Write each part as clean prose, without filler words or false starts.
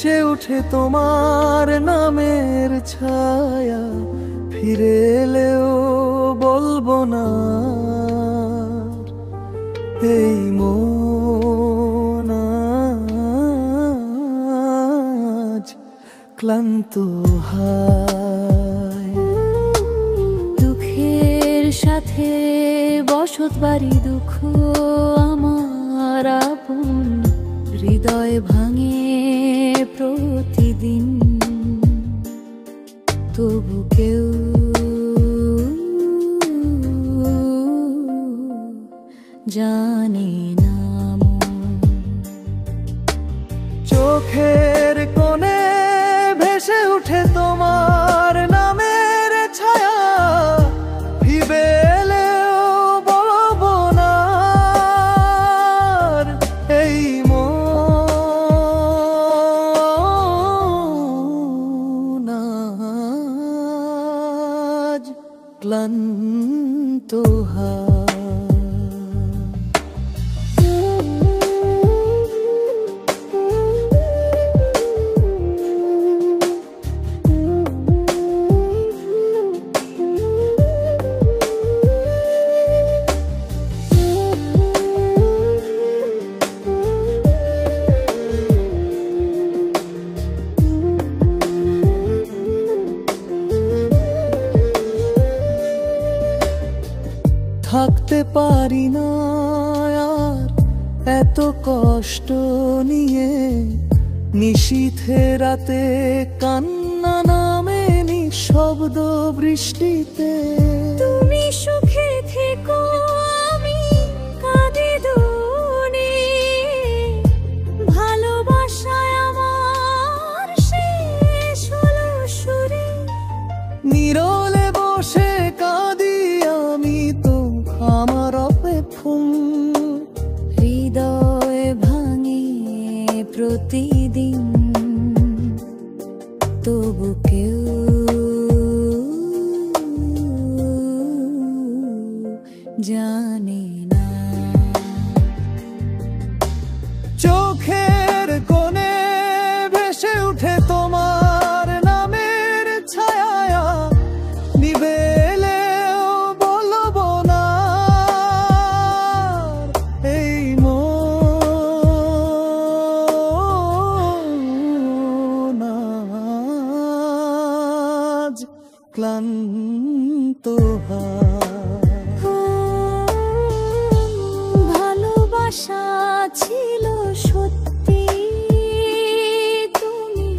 ভেসে ওঠে তোমার নামের ছায়া, ফিরে এলেও বলবো না এই মন আজ ক্লান্ত হায়। দুঃখের সাথে বসত বাড়ি দুঃখ আমার আপন, হৃদয় ভাঙে প্রতিদিন, তবু কেউ জানে না চোখের কোণে ভেসে উঠে তোমার নামের ছায়া, ভিবে এলেও বলবো না এই মন আজ ক্লান্ত হায়। থাকতে পারি না আর এত কষ্ট নিয়ে, নিশীথে রাতে কান্না নামে নিঃশব্দ বৃষ্টিতে। তুমি সুখে থেকো আমি কাঁদি দোনে, ভালোবাসায় আমার শেষ হলো সুরে। নীরলে বসে কাঁদি আমি তো আমার অপেক্ষণ, হৃদয় ভাঙে প্রতিদিন, তবু কেউ জানে না। চোখের কোণে ভেসে উঠে তোমার নামের ছায়া, নিভে এলেও বলবো না এই মন আজ ক্লান্ত ভালোবাসা ছিল সত্যি, তুমি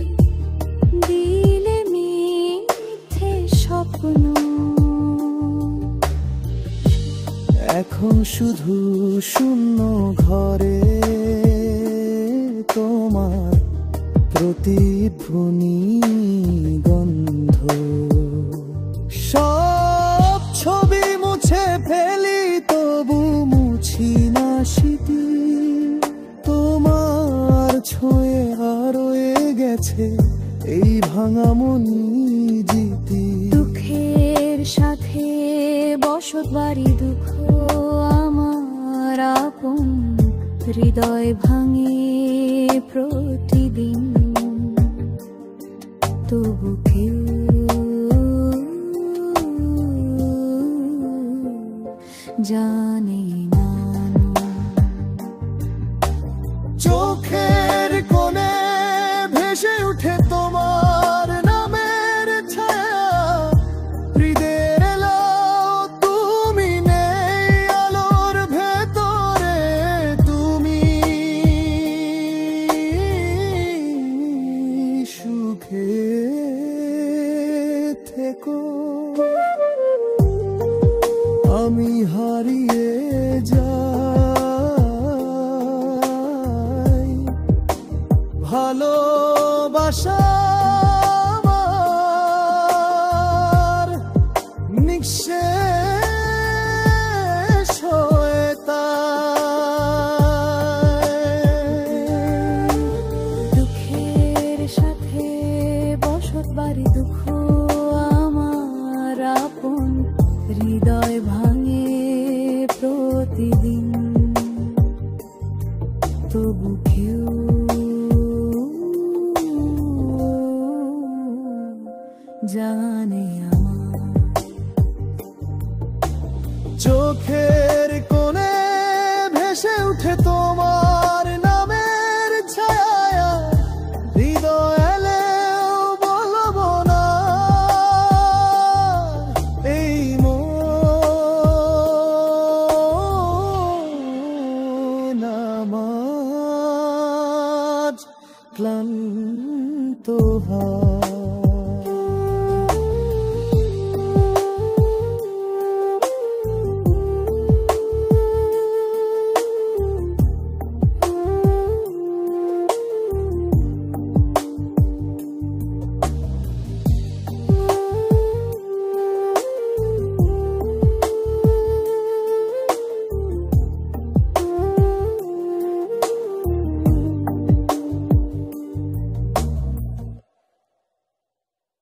দিলে মিথ্যে স্বপ্ন। এখন শুধু শূন্য ঘরে তোমার প্রতিধ্বনি গন্ধ। সব ছবি মুছে ফেলি তবু মুছি না স্মৃতি, তোমার ছোঁয়ে রয়ে গেছে এই ভাঙা মনি জিতি। দুঃখের সাথে বসত বাড়ি দুঃখ আমার আপন, হৃদয় ভাঙে প্রতিদিন, তবু কেউ জানে না। চোখের কোণে ভেসে উঠে তোমার নামের ছায়া, হৃদয়ের এলো তুমি নেই আলোর ভেতরে, তুমি সুখে থেকো আমি হারিয়ে যাই। ভালোবাসা আমার নিঃশেষ হয়ে তাই। দুঃখের সাথে বসত বাড়ি দুঃখ আমার আপন, হৃদয় ভাঙে প্রতিদিন, তবু কেউ চোখের কোণে ভেসে উঠে তোমার নামের ছায়া, হৃদয় এলেও বলবো না এই মন আমার ক্লান্ত হয়।